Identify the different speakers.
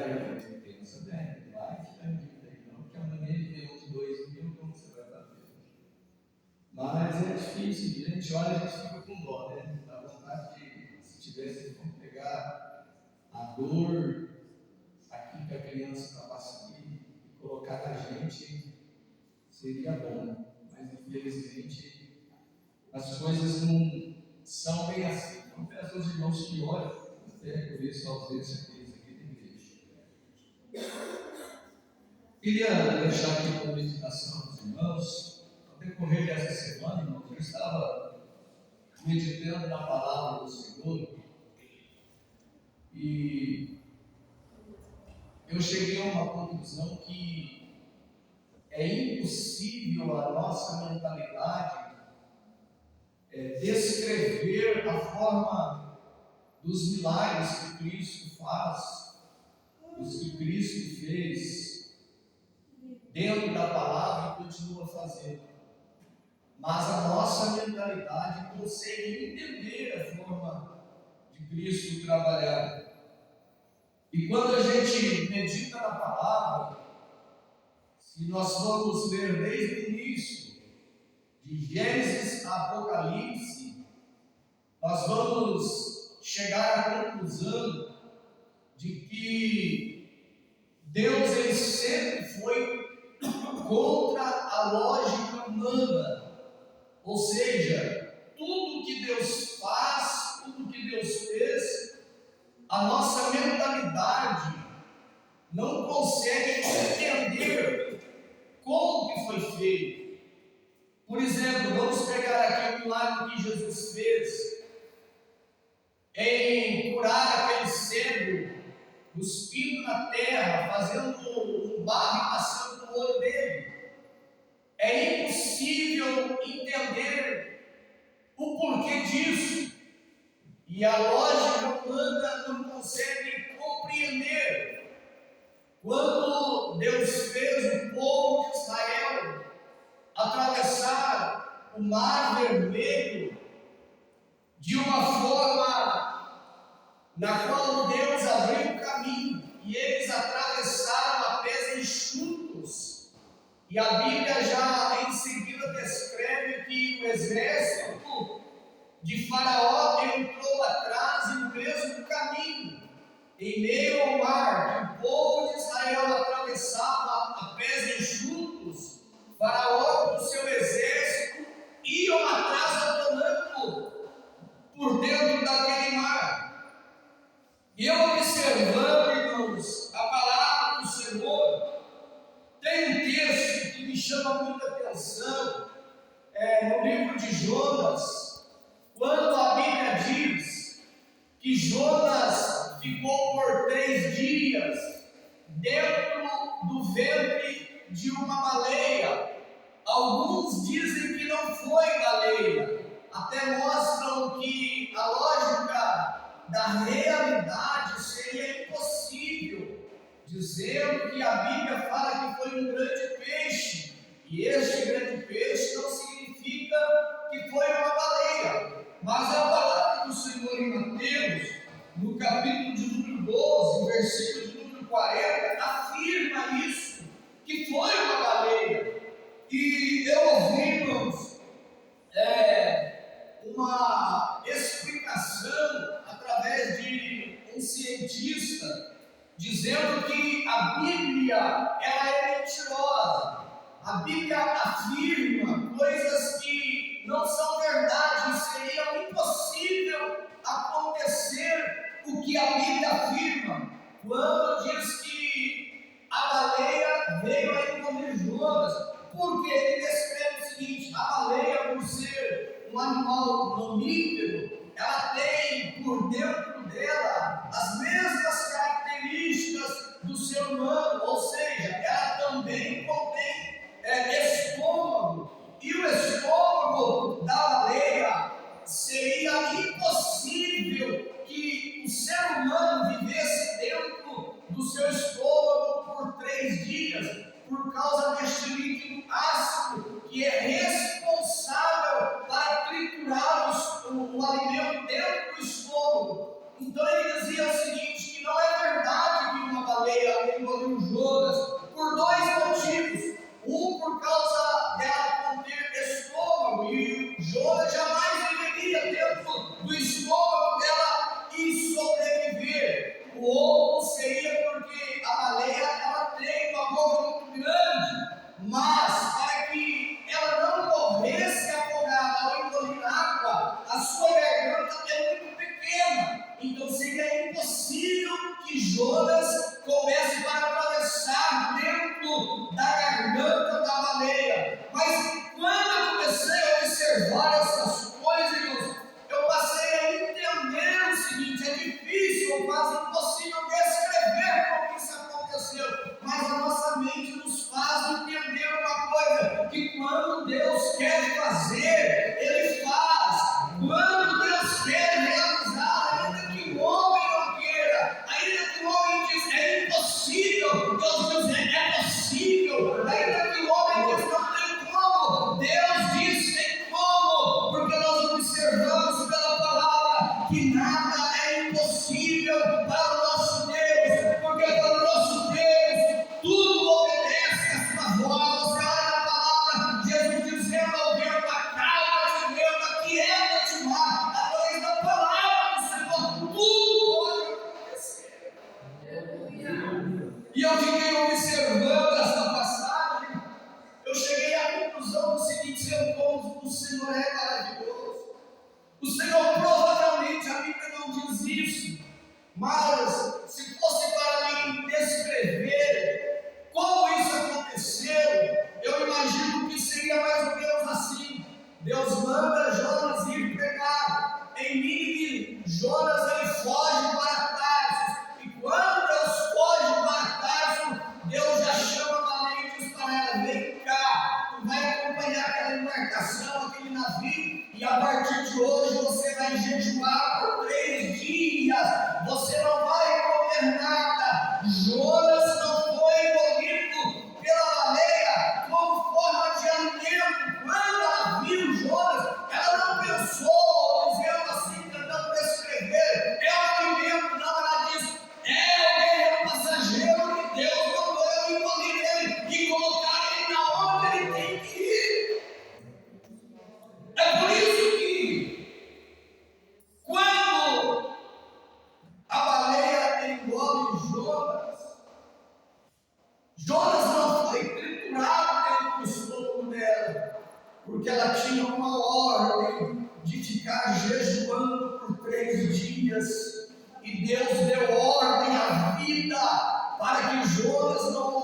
Speaker 1: aí, pensa bem, vai ficar em dívida aí não, porque amanhã ele vem uns 2.000, como você vai fazer? Mas é difícil, a gente olha, a gente fica com dó, né? Dá vontade de, se tivesse como pegar a dor aqui que a criança está passando e colocar na gente, seria bom. Mas infelizmente as coisas não são bem assim. Então peço aos irmãos que orem, até por isso a ausência deles aqui da igreja. Queria deixar aqui uma meditação dos irmãos. No decorrer dessa semana, irmãos, eu estava meditando na palavra do Senhor e eu cheguei a uma conclusão que é impossível a nossa mentalidade descrever a forma dos milagres que Cristo faz, os que Cristo fez dentro da palavra e continua fazendo. Mas a nossa mentalidade consegue entender a forma de Cristo trabalhar. E quando a gente medita na palavra, se nós vamos ler desde o início, de Gênesis a Apocalipse, nós vamos chegar à conclusão de que Deus ele sempre foi contra a lógica humana, ou seja, tudo que Deus faz, tudo que Deus fez, a nossa mentalidade não consegue entender como que foi feito. Por exemplo, vamos pegar aqui o milagre que Jesus fez em curar aquele cego, cuspindo na terra, fazendo um barro e passando no olho dele. É impossível entender o porquê disso, e a lógica humana não consegue compreender. Quando Deus fez o povo de Israel atravessar o Mar Vermelho de uma forma na qual Deus abriu o caminho e eles atravessaram a pés enxutos, e a Bíblia já em seguida descreve que o exército de Faraó entrou atrás e no mesmo caminho, em meio ao mar, que o povo de Israel atravessava a pés enxutos. Faraó com o seu exército iam atrás apanhando por dentro daquele mar. E eu observando, irmãos, a palavra do Senhor, tem um texto que me chama muita atenção, no livro de Jonas, quando a Bíblia diz que Jonas ficou por 3 dias dentro do ventre de uma baleia. Alguns dizem que não foi baleia, até mostram que a lógica da realidade seria impossível, dizendo que a Bíblia fala que foi um grande peixe, e este grande peixe não significa que foi uma baleia, mas a palavra do Senhor em Mateus, no capítulo de número 12, versículo de número 40, afirma isso, que foi uma baleia. E eu ouvi, irmãos, uma explicação através de um cientista, dizendo que a Bíblia ela é mentirosa. A Bíblia afirma coisas que não são verdade, seria impossível acontecer o que a Bíblia afirma, quando diz que a baleia veio a engolir Jonas. Porque ele descreve o seguinte: a baleia, por ser um animal mamífero, ela tem por dentro dela as mesmas características do ser humano, ou seja, ela também contém estômago, e o estômago da baleia seria impossível que o ser humano vivesse dentro do seu estômago por 3 dias, por causa deste líquido ácido que é responsável para triturar o alimento dentro do estômago. Então ele dizia o seguinte, que não é verdade que uma baleia baleia engoliu Jonas por dois motivos. Um, por causa dela conter estômago, e Jonas jamais viveria dentro do estômago dela e sobreviver. O outro seria porque a baleia ela tem uma boca muito grande, mas para que ela não morresse afogada ao engolir água, a sua garganta é muito pequena. Então seria impossível que Jonas comece para atravessar dentro da garganta da baleia. Mas quando eu comecei a observar essas coisas, irmãos, eu passei a entender o seguinte: é difícil ou quase impossível descrever como isso aconteceu, mas a nossa mente nos faz entender uma coisa, que quando Deus quer fazer, Ele faz. Quando Deus quer realizar, ainda que o homem não queira, ainda que o homem diz é impossível, Deus diz é possível, ainda que o homem diz não tem como, Deus diz tem como, porque nós observamos pela palavra que nada é impossível para o nosso Deus, porque para o nosso Deus tudo obedece a sua voz. Você olha na palavra, Jesus dizendo ao vento: acalma-te, vento, aquieta-te o mar. Através da palavra do Senhor, tudo pode acontecer. E eu fiquei observando essa passagem, eu cheguei à conclusão do seguinte: Senhor, como o Senhor é maravilhoso. O Senhor provavelmente, a Bíblia não diz isso, mas se fosse para mim descrever como isso aconteceu, eu imagino que seria mais ou menos assim: Deus manda Jonas ir pregar em Nínive, Jonas ele foge para Tarso, e quando Deus foge para Tarso, Deus já chama valentes para ela: vem cá, tu vai acompanhar aquela embarcação, aquele navio, e a partir de hoje você vai jejuar por 3 dias, você não vai comer nada. Jonas não foi engolido pela baleia como forma de alimento. Quando ela viu Jonas, ela não pensou, dizendo assim, tentando descrever, é um alimento. Não, ela diz: é um passageiro que Deus mandou eu engolir ele e colocar ele na onde ele tem que ir. É por isso que quando a baleia engole Jonas não foi triturado dentro do estômago dela, porque ela tinha uma ordem de ficar jejuando por 3 dias, e Deus deu ordem à vida para que Jonas não